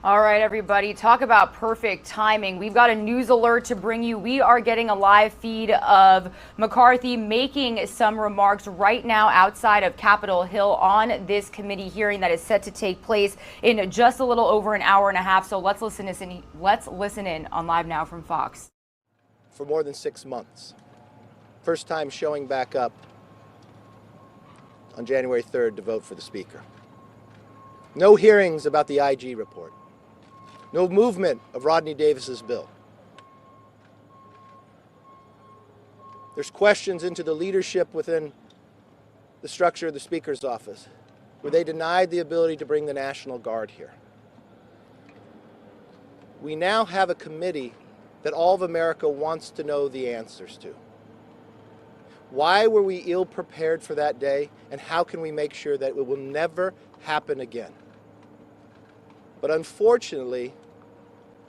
All right, everybody, talk about perfect timing. We've got a news alert to bring you. We are getting a live feed of McCarthy making some remarks right now outside of Capitol Hill on this committee hearing that is set to take place in just a little over an hour and a half. So let's listen in on Live Now from Fox. For more than 6 months. First time showing back up on January 3rd to vote for the Speaker. No hearings about the IG report. No movement of Rodney Davis's bill. There's questions into the leadership within the structure of the Speaker's office, where they denied the ability to bring the National Guard here. We now have a committee that all of America wants to know the answers to. Why were we ill prepared for that day, and how can we make sure that it will never happen again? But unfortunately,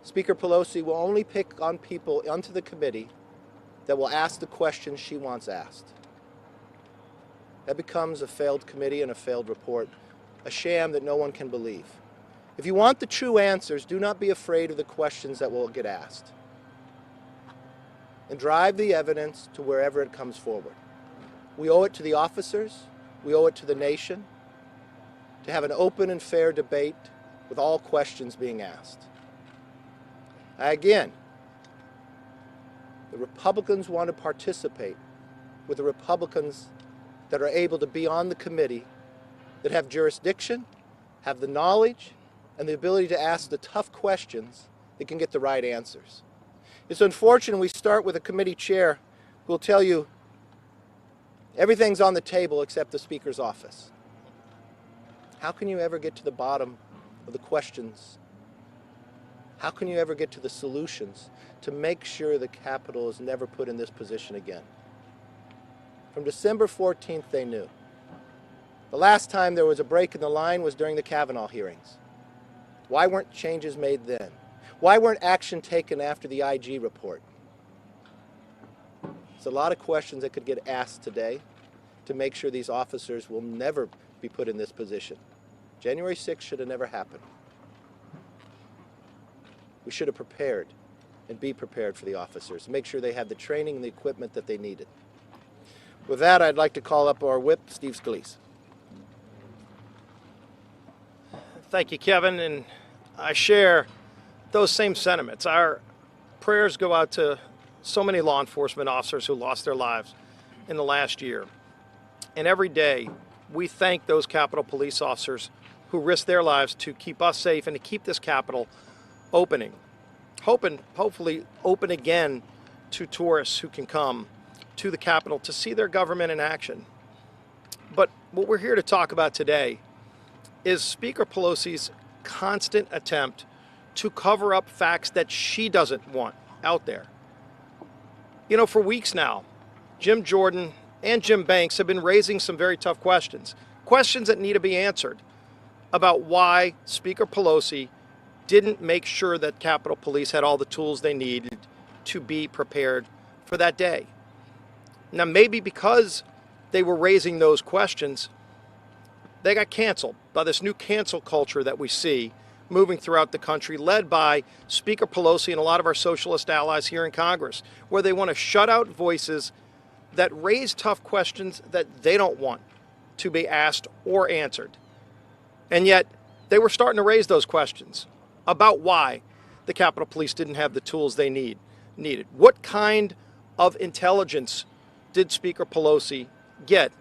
Speaker Pelosi will only pick on people onto the committee that will ask the questions she wants asked. That becomes a failed committee and a failed report, a sham that no one can believe. If you want the true answers, do not be afraid of the questions that will get asked. And drive the evidence to wherever it comes forward. We owe it to the officers, we owe it to the nation, to have an open and fair debate with all questions being asked. Again, the Republicans want to participate with the Republicans that are able to be on the committee, that have jurisdiction, have the knowledge, and the ability to ask the tough questions that can get the right answers. It's unfortunate we start with a committee chair who will tell you everything's on the table except the Speaker's office. How can you ever get to the bottom of the questions? How can you ever get to the solutions to make sure the Capitol is never put in this position again? From December 14th, they knew. The last time there was a break in the line was during the Kavanaugh hearings. Why weren't changes made then? Why weren't action taken after the IG report? It's a lot of questions that could get asked today to make sure these officers will never be put in this position. January 6th should have never happened. We should have prepared and be prepared for the officers, make sure they had the training and the equipment that they needed. With that, I'd like to call up our whip, Steve Scalise. Thank you, Kevin, and I share those same sentiments. Our prayers go out to so many law enforcement officers who lost their lives in the last year. And every day, we thank those Capitol Police officers who risk their lives to keep us safe and to keep this Capitol hopefully open again to tourists who can come to the Capitol to see their government in action. But what we're here to talk about today is Speaker Pelosi's constant attempt to cover up facts that she doesn't want out there. You know, for weeks now, Jim Jordan and Jim Banks have been raising some very tough questions that need to be answered about why Speaker Pelosi didn't make sure that Capitol Police had all the tools they needed to be prepared for that day. Now, maybe because they were raising those questions, they got canceled by this new cancel culture that we see moving throughout the country, led by Speaker Pelosi and a lot of our socialist allies here in Congress, where they want to shut out voices that raise tough questions that they don't want to be asked or answered. And yet, they were starting to raise those questions about why the Capitol Police didn't have the tools they needed. What kind of intelligence did Speaker Pelosi get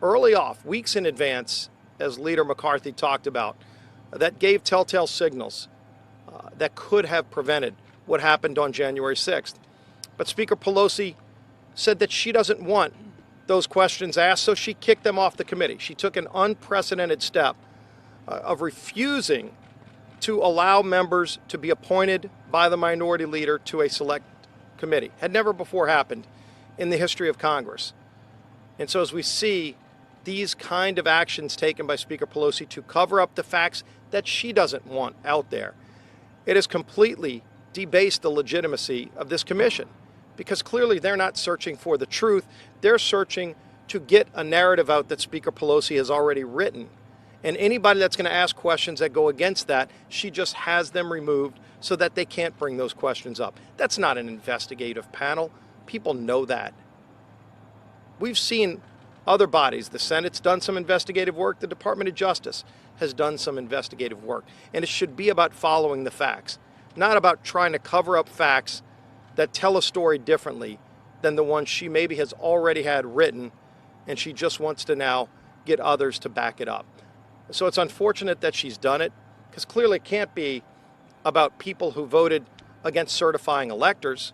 early off, weeks in advance, as Leader McCarthy talked about, that gave telltale signals that could have prevented what happened on January 6th? But Speaker Pelosi said that she doesn't want those questions asked, so she kicked them off the committee. She took an unprecedented step of refusing to allow members to be appointed by the minority leader to a select committee. Had never before happened in the history of Congress. And so as we see these kind of actions taken by Speaker Pelosi to cover up the facts that she doesn't want out there, it has completely debased the legitimacy of this commission, because clearly they're not searching for the truth. They're searching to get a narrative out that Speaker Pelosi has already written And anybody that's going to ask questions that go against that, she just has them removed so that they can't bring those questions up. That's not an investigative panel. People know that. We've seen other bodies. The Senate's done some investigative work. The Department of Justice has done some investigative work. And it should be about following the facts, not about trying to cover up facts that tell a story differently than the one she maybe has already had written, and she just wants to now get others to back it up. So it's unfortunate that she's done it, because clearly it can't be about people who voted against certifying electors,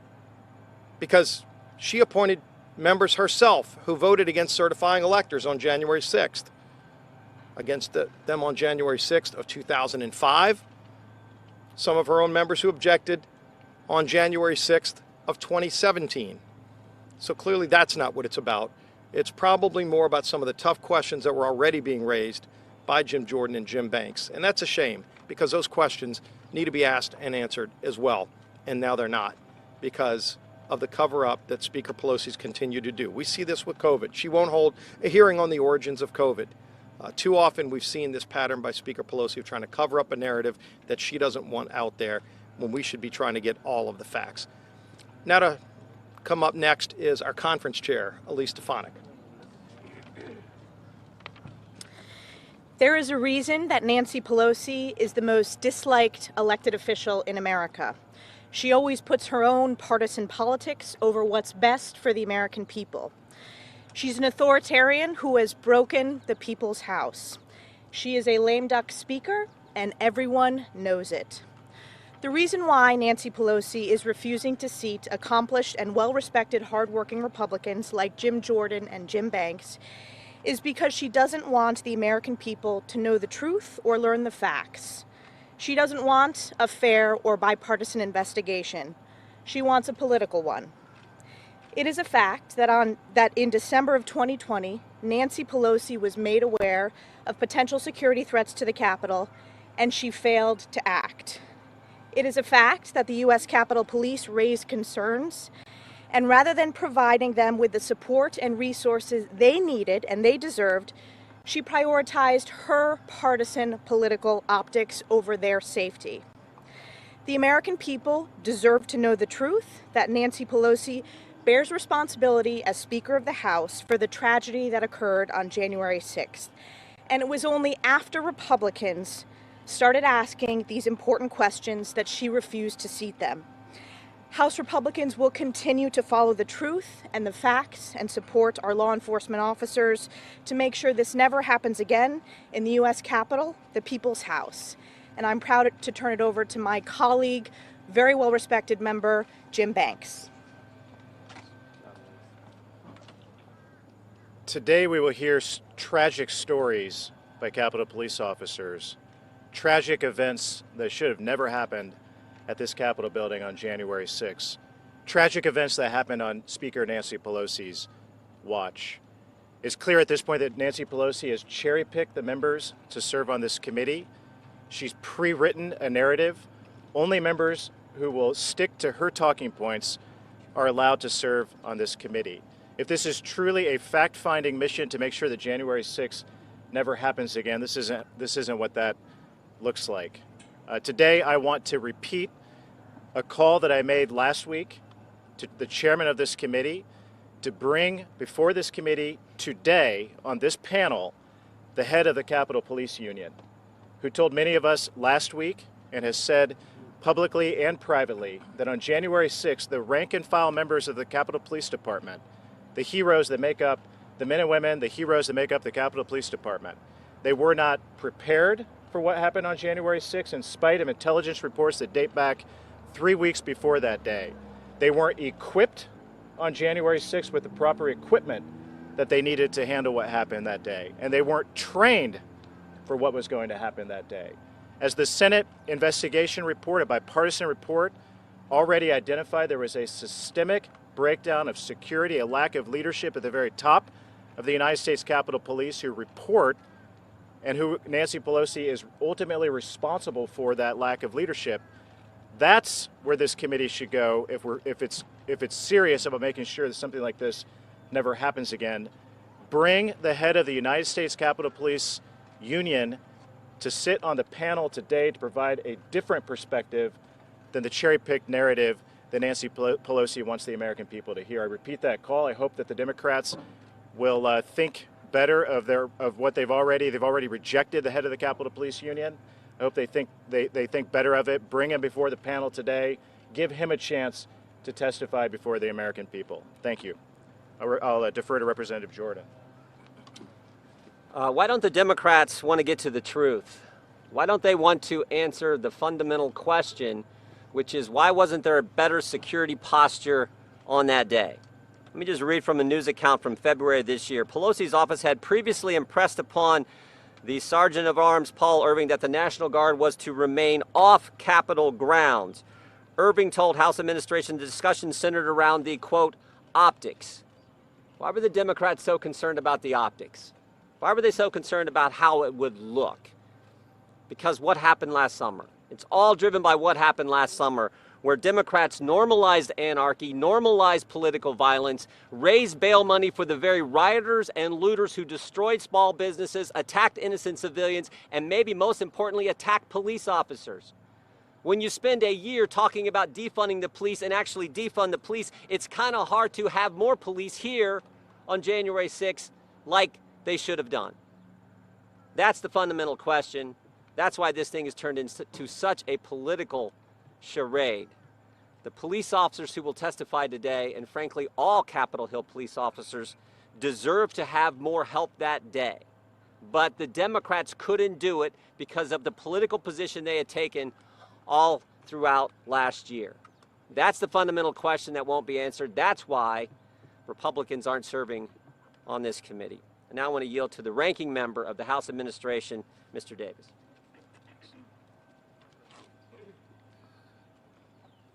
because she appointed members herself who voted against certifying electors on January 6th, against them on January 6th of 2005, some of her own members who objected on January 6th of 2017. So clearly that's not what it's about. It's probably more about some of the tough questions that were already being raised by Jim Jordan and Jim Banks. And that's a shame, because those questions need to be asked and answered as well. And now they're not, because of the cover-up that Speaker Pelosi's continued to do. We see this with COVID. She won't hold a hearing on the origins of COVID. Too often we've seen this pattern by Speaker Pelosi of trying to cover up a narrative that she doesn't want out there, when we should be trying to get all of the facts. Now to come up next is our conference chair, Elise Stefanik. There is a reason that Nancy Pelosi is the most disliked elected official in America. She always puts her own partisan politics over what's best for the American people. She's an authoritarian who has broken the people's house. She is a lame duck speaker, and everyone knows it. The reason why Nancy Pelosi is refusing to seat accomplished and well-respected hardworking Republicans like Jim Jordan and Jim Banks is because she doesn't want the American people to know the truth or learn the facts. She doesn't want a fair or bipartisan investigation. She wants a political one. It is a fact that in December of 2020, Nancy Pelosi was made aware of potential security threats to the Capitol, and she failed to act. It is a fact that the U.S. Capitol Police raised concerns, and rather than providing them with the support and resources they needed and they deserved, she prioritized her partisan political optics over their safety. The American people deserve to know the truth that Nancy Pelosi bears responsibility as Speaker of the House for the tragedy that occurred on January 6th. And it was only after Republicans started asking these important questions that she refused to seat them. House Republicans will continue to follow the truth and the facts and support our law enforcement officers to make sure this never happens again in the U.S. Capitol, the People's House. And I'm proud to turn it over to my colleague, very well-respected member, Jim Banks. Today we will hear tragic stories by Capitol Police officers, tragic events that should have never happened at this Capitol building on January 6th, tragic events that happened on Speaker Nancy Pelosi's watch. It's clear at this point that Nancy Pelosi has cherry-picked the members to serve on this committee. She's pre-written a narrative. Only members who will stick to her talking points are allowed to serve on this committee. If this is truly a fact-finding mission to make sure that January 6th never happens again, this isn't what that looks like. Today, I want to repeat a call that I made last week to the chairman of this committee to bring before this committee today on this panel the head of the Capitol Police Union, who told many of us last week and has said publicly and privately that on January 6th, the rank and file members of the Capitol Police Department, the heroes that make up, the men and women, the heroes that make up the Capitol Police Department, they were not prepared for what happened on January 6th in spite of intelligence reports that date back 3 weeks before that day. They weren't equipped on January 6th with the proper equipment that they needed to handle what happened that day. And they weren't trained for what was going to happen that day. As the Senate investigation report, a bipartisan report, already identified, there was a systemic breakdown of security, a lack of leadership at the very top of the United States Capitol Police who report and who Nancy Pelosi is ultimately responsible for that lack of leadership. That's where this committee should go if it's serious about making sure that something like this never happens again. Bring the head of the United States Capitol Police Union to sit on the panel today to provide a different perspective than the cherry-picked narrative that Nancy Pelosi wants the American people to hear. I repeat that call. I hope that the Democrats will think better of what they've already rejected the head of the Capitol Police Union. I hope they think better of it. Bring him before the panel today. Give him a chance to testify before the American people. Thank you. I'll defer to Representative Jordan. Why don't the Democrats want to get to the truth? Why don't they want to answer the fundamental question, which is why wasn't there a better security posture on that day? Let me just read from a news account from February of this year. Pelosi's office had previously impressed upon the Sergeant of Arms, Paul Irving, that the National Guard was to remain off Capitol grounds. Irving told House administration the discussion centered around the, quote, optics. Why were the Democrats so concerned about the optics? Why were they so concerned about how it would look? Because what happened last summer? It's all driven by what happened last summer, where Democrats normalized anarchy, normalized political violence, raised bail money for the very rioters and looters who destroyed small businesses, attacked innocent civilians, and maybe most importantly, attacked police officers. When you spend a year talking about defunding the police and actually defund the police, it's kind of hard to have more police here on January 6th like they should have done. That's the fundamental question. That's why this thing has turned into such a political charade. The police officers who will testify today, and frankly all Capitol Hill police officers, deserve to have more help that day. But the Democrats couldn't do it because of the political position they had taken all throughout last year. That's the fundamental question that won't be answered. That's why Republicans aren't serving on this committee. And now I want to yield to the ranking member of the House Administration, Mr. Davis.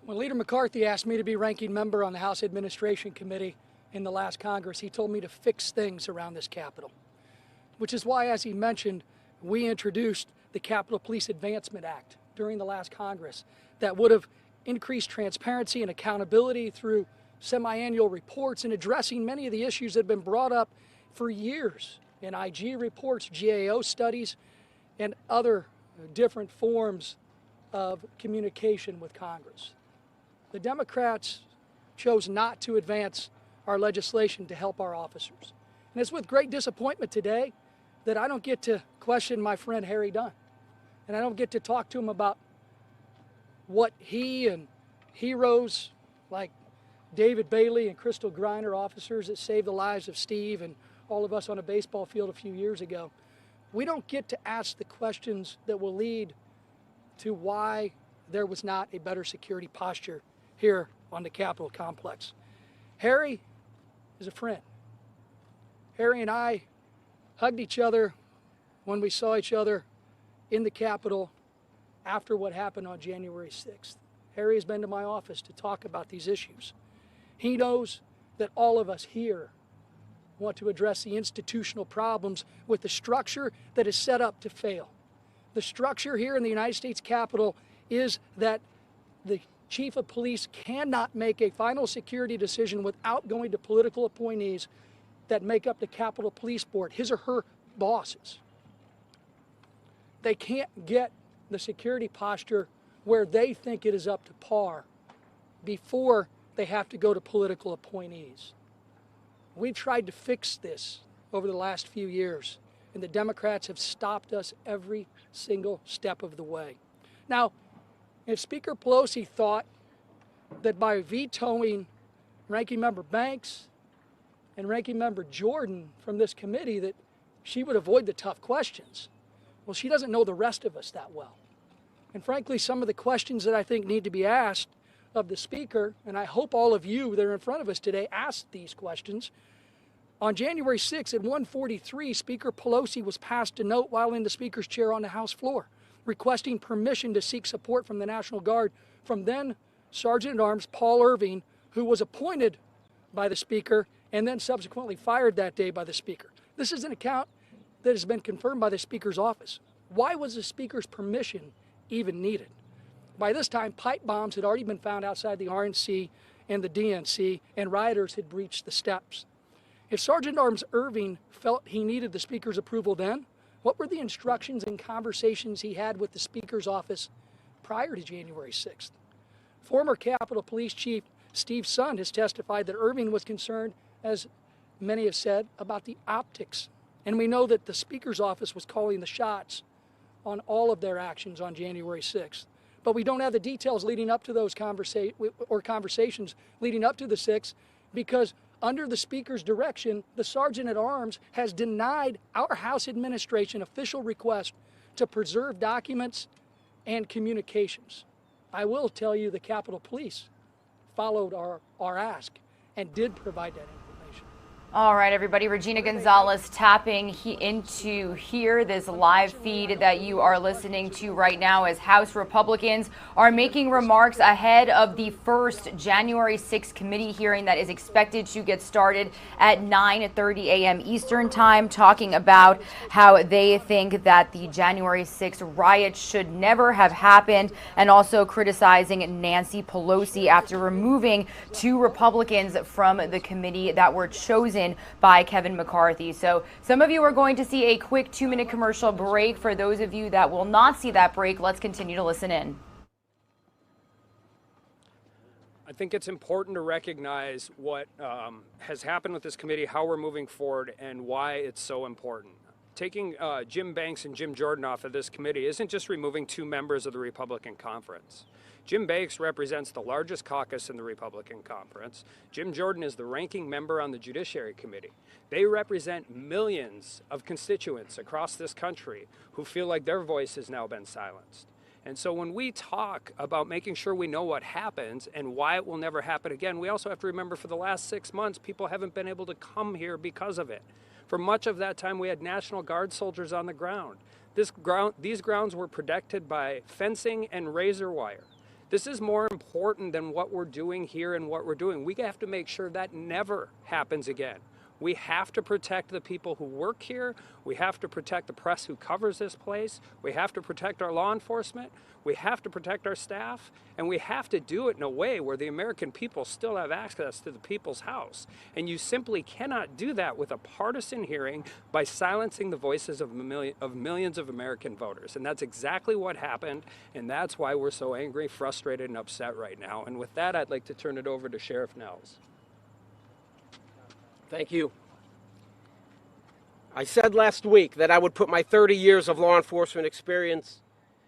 When Leader McCarthy asked me to be ranking member on the House Administration Committee in the last Congress, he told me to fix things around this Capitol, which is why, as he mentioned, we introduced the Capitol Police Advancement Act during the last Congress that would have increased transparency and accountability through semi-annual reports and addressing many of the issues that have been brought up for years in IG reports, GAO studies, and other different forms of communication with Congress. The Democrats chose not to advance our legislation to help our officers. And it's with great disappointment today that I don't get to question my friend Harry Dunn. And I don't get to talk to him about what he and heroes like David Bailey and Crystal Griner, officers that saved the lives of Steve and all of us on a baseball field a few years ago. We don't get to ask the questions that will lead to why there was not a better security posture here on the Capitol complex. Harry is a friend. Harry and I hugged each other when we saw each other in the Capitol after what happened on January 6th. Harry has been to my office to talk about these issues. He knows that all of us here want to address the institutional problems with the structure that is set up to fail. The structure here in the United States Capitol is that the chief of police cannot make a final security decision without going to political appointees that make up the Capitol Police Board, his or her bosses. They can't get the security posture where they think it is up to par before they have to go to political appointees. We've tried to fix this over the last few years, and the Democrats have stopped us every single step of the way. Now, if Speaker Pelosi thought that by vetoing Ranking Member Banks and Ranking Member Jordan from this committee that she would avoid the tough questions, well, she doesn't know the rest of us that well. And frankly, some of the questions that I think need to be asked of the Speaker, and I hope all of you that are in front of us today ask these questions. On January 6th at 1:43, Speaker Pelosi was passed a note while in the Speaker's chair on the House floor, requesting permission to seek support from the National Guard from then Sergeant at Arms Paul Irving, who was appointed by the Speaker and then subsequently fired that day by the Speaker. This is an account that has been confirmed by the Speaker's office. Why was the Speaker's permission even needed? By this time, pipe bombs had already been found outside the RNC and the DNC, and rioters had breached the steps. If Sergeant at Arms Irving felt he needed the Speaker's approval then, What were the instructions and conversations he had with the Speaker's office prior to January 6th? Former Capitol Police Chief Steve Sund has testified that Irving was concerned, as many have said, about the optics. And we know that the Speaker's office was calling the shots on all of their actions on January 6th. But we don't have the details leading up to those conversations leading up to the 6th, because under the Speaker's direction, the Sergeant at Arms has denied our House administration official request to preserve documents and communications. I will tell you the Capitol Police followed our ask and did provide that information. All right, everybody. Regina Gonzalez tapping into here, this live feed that you are listening to right now, as House Republicans are making remarks ahead of the first January 6th committee hearing that is expected to get started at 9:30 a.m. Eastern Time, talking about how they think that the January 6th riot should never have happened, and also criticizing Nancy Pelosi after removing 2 Republicans from the committee that were chosen by Kevin McCarthy. So some of you are going to see a quick 2-minute commercial break. For those of you that will not see that break, let's continue to listen in. I think it's important to recognize what has happened with this committee, how we're moving forward, and why it's so important. Taking Jim Banks and Jim Jordan off of this committee isn't just removing 2 members of the Republican conference. Jim Banks represents the largest caucus in the Republican conference. Jim Jordan is the ranking member on the Judiciary Committee. They represent millions of constituents across this country who feel like their voice has now been silenced. And so when we talk about making sure we know what happens and why it will never happen again, we also have to remember for the last 6 months, people haven't been able to come here because of it. For much of that time, we had National Guard soldiers on the ground. These grounds were protected by fencing and razor wire. This is more important than what we're doing here and what we're doing. We have to make sure that never happens again. We have to protect the people who work here. We have to protect the press who covers this place. We have to protect our law enforcement. We have to protect our staff. And we have to do it in a way where the American people still have access to the people's house. And you simply cannot do that with a partisan hearing by silencing the voices of millions of American voters. And that's exactly what happened. And that's why we're so angry, frustrated, and upset right now. And with that, I'd like to turn it over to Sheriff Nels. Thank you. I said last week that I would put my 30 years of law enforcement experience,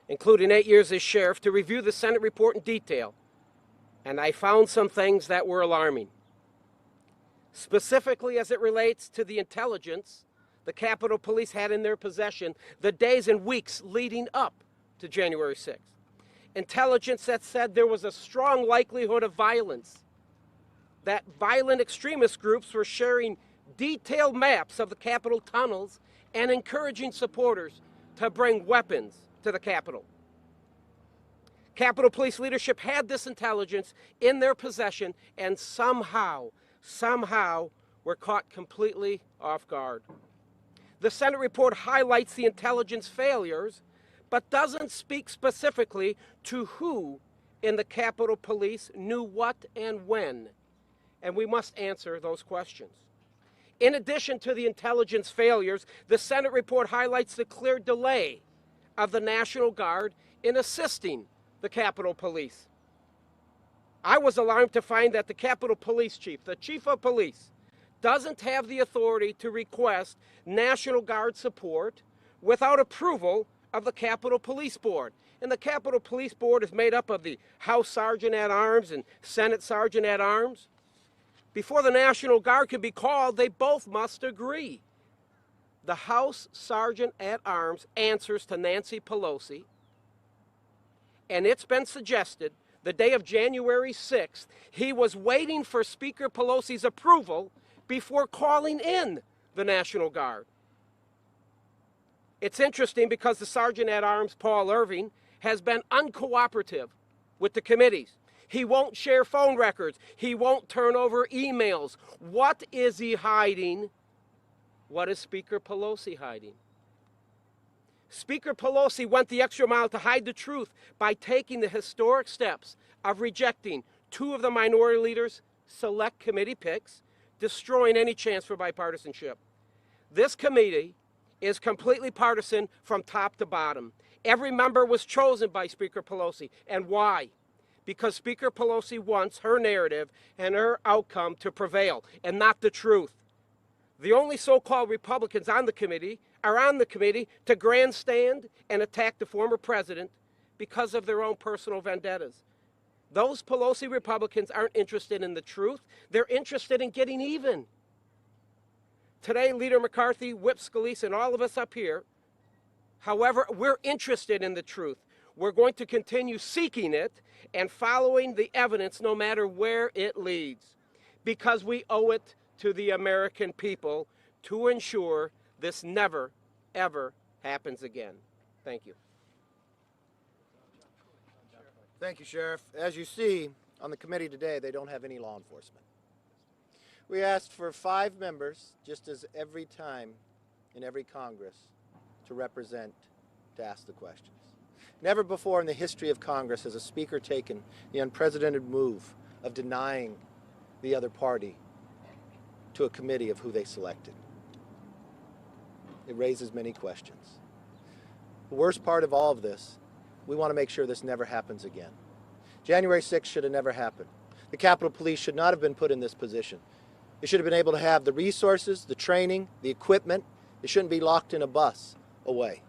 including 8 years as sheriff, to review the Senate report in detail, and I found some things that were alarming. Specifically as it relates to the intelligence the Capitol Police had in their possession the days and weeks leading up to January 6th. Intelligence that said there was a strong likelihood of violence, that violent extremist groups were sharing detailed maps of the Capitol tunnels and encouraging supporters to bring weapons to the Capitol. Capitol Police leadership had this intelligence in their possession and somehow were caught completely off guard. The Senate report highlights the intelligence failures, but doesn't speak specifically to who in the Capitol Police knew what and when. And we must answer those questions. In addition to the intelligence failures, the Senate report highlights the clear delay of the National Guard in assisting the Capitol Police. I was alarmed to find that the Capitol Police Chief, the Chief of Police, doesn't have the authority to request National Guard support without approval of the Capitol Police Board. And the Capitol Police Board is made up of the House Sergeant at Arms and Senate Sergeant at Arms. Before the National Guard can be called, they both must agree. The House Sergeant at Arms answers to Nancy Pelosi, and it's been suggested the day of January 6th, he was waiting for Speaker Pelosi's approval before calling in the National Guard. It's interesting because the Sergeant at Arms, Paul Irving, has been uncooperative with the committees. He won't share phone records. He won't turn over emails. What is he hiding? What is Speaker Pelosi hiding? Speaker Pelosi went the extra mile to hide the truth by taking the historic steps of rejecting 2 of the minority leaders' select committee picks, destroying any chance for bipartisanship. This committee is completely partisan from top to bottom. Every member was chosen by Speaker Pelosi. And why? Because Speaker Pelosi wants her narrative and her outcome to prevail, and not the truth. The only so-called Republicans on the committee are on the committee to grandstand and attack the former president because of their own personal vendettas. Those Pelosi Republicans aren't interested in the truth. They're interested in getting even. Today, Leader McCarthy, Whip Scalise, and all of us up here, however, we're interested in the truth. We're going to continue seeking it and following the evidence no matter where it leads, because we owe it to the American people to ensure this never, ever happens again. Thank you. Thank you, Sheriff. As you see, on the committee today, they don't have any law enforcement. We asked for 5 members, just as every time in every Congress, to represent, to ask the questions. Never before in the history of Congress has a speaker taken the unprecedented move of denying the other party to a committee of who they selected. It raises many questions. The worst part of all of this, we want to make sure this never happens again. January 6th should have never happened. The Capitol Police should not have been put in this position. They should have been able to have the resources, the training, the equipment. They shouldn't be locked in a bus away.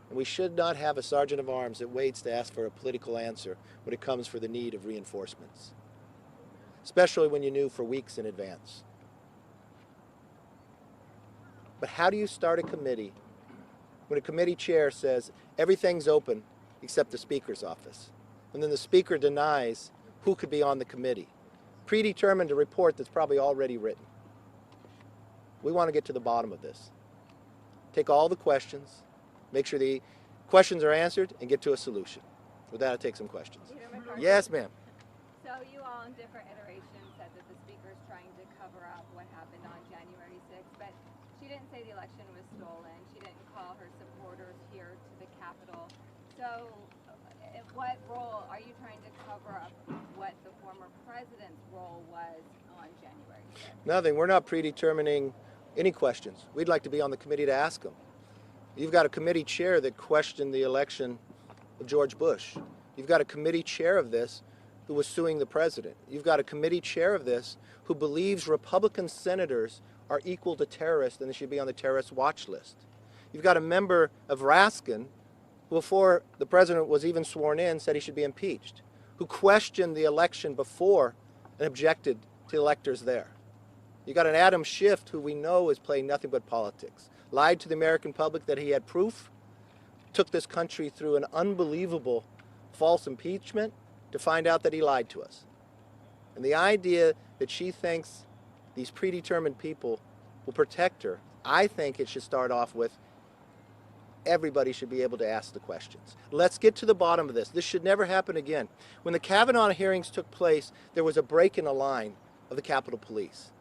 And we should not have a sergeant of arms that waits to ask for a political answer when it comes for the need of reinforcements, especially when you knew for weeks in advance. But how do you start a committee when a committee chair says everything's open except the Speaker's office, and then the Speaker denies who could be on the committee, predetermined a report that's probably already written? We want to get to the bottom of this. Take all the questions, make sure the questions are answered, and get to a solution. With that, I'll take some questions. Yes, ma'am. So you all in different iterations said that the Speaker is trying to cover up what happened on January 6th, but she didn't say the election was stolen. She didn't call her supporters here to the Capitol. So what role are you trying to cover up what the former president's role was on January 6th? Nothing. We're not predetermining any questions. We'd like to be on the committee to ask them. You've got a committee chair that questioned the election of George Bush. You've got a committee chair of this who was suing the president. You've got a committee chair of this who believes Republican senators are equal to terrorists and they should be on the terrorist watch list. You've got a member of Raskin who, before the president was even sworn in, said he should be impeached, who questioned the election before and objected to electors there. You got an Adam Schiff who we know is playing nothing but politics, lied to the American public that he had proof, took this country through an unbelievable false impeachment to find out that he lied to us. And the idea that she thinks these predetermined people will protect her, I think it should start off with everybody should be able to ask the questions. Let's get to the bottom of this. This should never happen again. When the Kavanaugh hearings took place, there was a break in the line of the Capitol Police.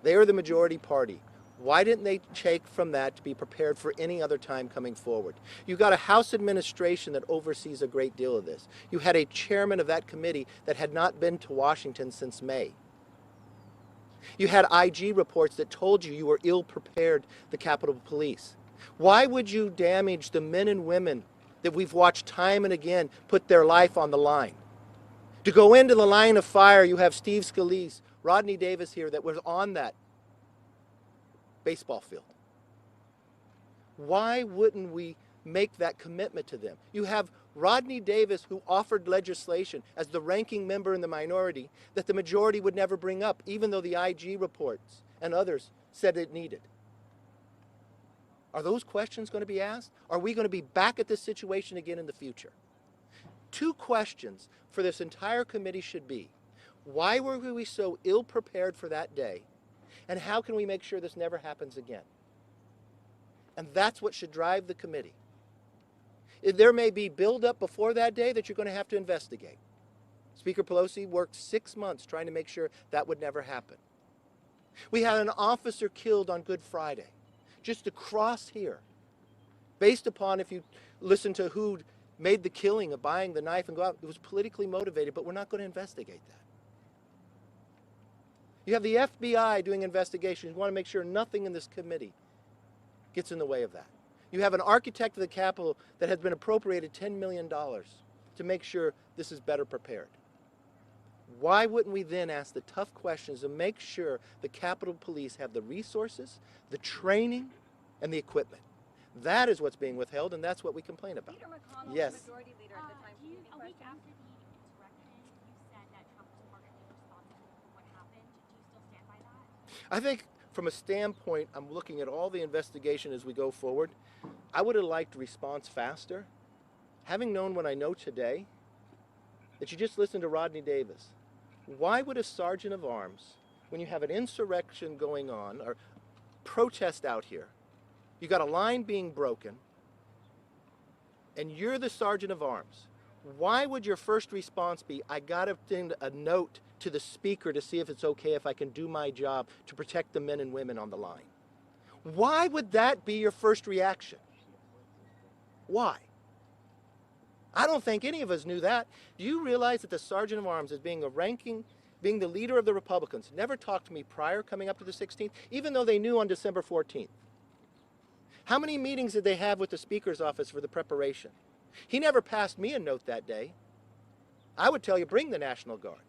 They are the majority party. Why didn't they take from that to be prepared for any other time coming forward? You've got a House administration that oversees a great deal of this. You had a chairman of that committee that had not been to Washington since May. You had IG reports that told you you were ill-prepared, the Capitol Police. Why would you damage the men and women that we've watched time and again put their life on the line? To go into the line of fire, you have Steve Scalise, Rodney Davis here that was on that baseball field. Why wouldn't we make that commitment to them? You have Rodney Davis who offered legislation as the ranking member in the minority that the majority would never bring up, even though the IG reports and others said it needed. Are those questions going to be asked? Are we going to be back at this situation again in the future? 2 questions for this entire committee should be, why were we so ill-prepared for that day? And how can we make sure this never happens again? And that's what should drive the committee. There may be buildup before that day that you're going to have to investigate. Speaker Pelosi worked 6 months trying to make sure that would never happen. We had an officer killed on Good Friday, just across here, based upon, if you listen to who made the killing of buying the knife and go out, it was politically motivated, but we're not going to investigate that. You have the FBI doing investigations. You want to make sure nothing in this committee gets in the way of that. You have an architect of the Capitol that has been appropriated $10 million to make sure this is better prepared. Why wouldn't we then ask the tough questions and make sure the Capitol Police have the resources, the training, and the equipment? That is what's being withheld, and that's what we complain about. Leader McConnell, Yes. the majority leader at the time, A week after the insurrection, you said that Trump was partly responsible for what happened. Do you still stand by that? I think from a standpoint, I'm looking at all the investigation as we go forward. I would have liked response faster. Having known what I know today, that you just listened to Rodney Davis, why would a sergeant of arms, when you have an insurrection going on, or protest out here, you got a line being broken, and you're the sergeant of arms, why would your first response be, I got to send a note to the speaker to see if it's okay if I can do my job to protect the men and women on the line? Why would that be your first reaction? Why? I don't think any of us knew that. Do you realize that the sergeant of arms, as being being the leader of the Republicans, never talked to me prior coming up to the 16th, even though they knew on December 14th? How many meetings did they have with the Speaker's office for the preparation? He never passed me a note that day. I would tell you, bring the National Guard.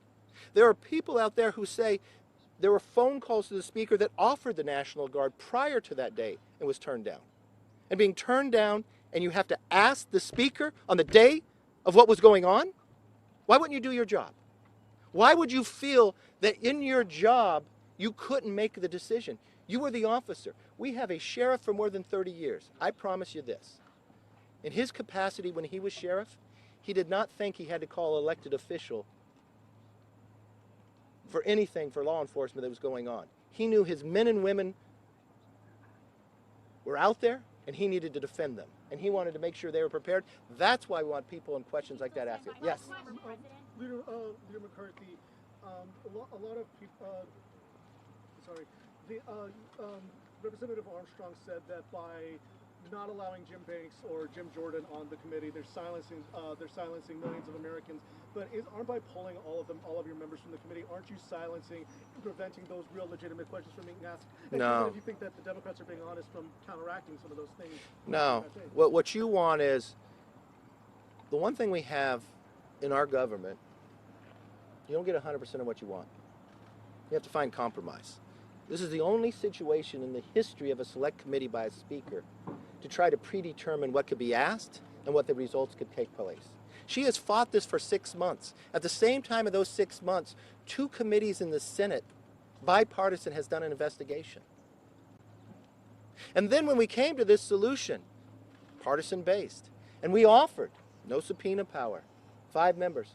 There are people out there who say there were phone calls to the Speaker that offered the National Guard prior to that day and was turned down. And being turned down, and you have to ask the Speaker on the day of what was going on? Why wouldn't you do your job? Why would you feel that in your job you couldn't make the decision? You were the officer. We have a sheriff for more than 30 years. I promise you this. In his capacity when he was sheriff, he did not think he had to call an elected official for anything for law enforcement that was going on. He knew his men and women were out there, and he needed to defend them. And he wanted to make sure they were prepared. That's why we want people in questions like that asked. Yes? Leader McCarthy, a lot of people, Representative Armstrong said that by not allowing Jim Banks or Jim Jordan on the committee, they're silencing millions of Americans. But aren't by pulling all of your members from the committee, aren't you preventing those real legitimate questions from being asked? And No. even if you think that the Democrats are being honest from counteracting some of those things. No. What you want is, the one thing we have in our government, you don't get 100% of what you want. You have to find compromise. This is the only situation in the history of a select committee by a speaker to try to predetermine what could be asked and what the results could take place. She has fought this for 6 months. At the same time of those 6 months, 2 committees in the Senate, bipartisan, has done an investigation. And then when we came to this solution, partisan-based, and we offered no subpoena power, 5 members,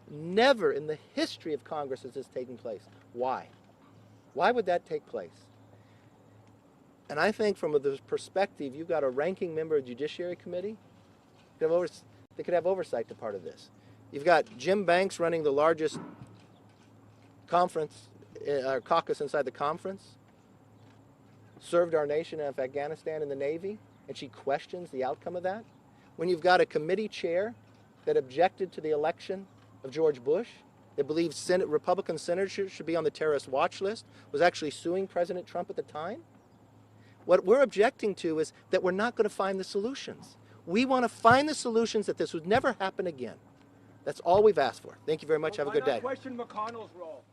never in the history of Congress has this taken place. Why? Why would that take place? And I think from the perspective, you've got a ranking member of the Judiciary Committee, they could have oversight to part of this. You've got Jim Banks running the largest caucus inside the conference, served our nation in Afghanistan in the Navy, and she questions the outcome of that. When you've got a committee chair that objected to the election of George Bush, that believes Republican senators should be on the terrorist watch list, was actually suing President Trump at the time. What we're objecting to is that we're not going to find the solutions. We want to find the solutions that this would never happen again. That's all we've asked for. Thank you very much. Have a good day. Question McConnell's role.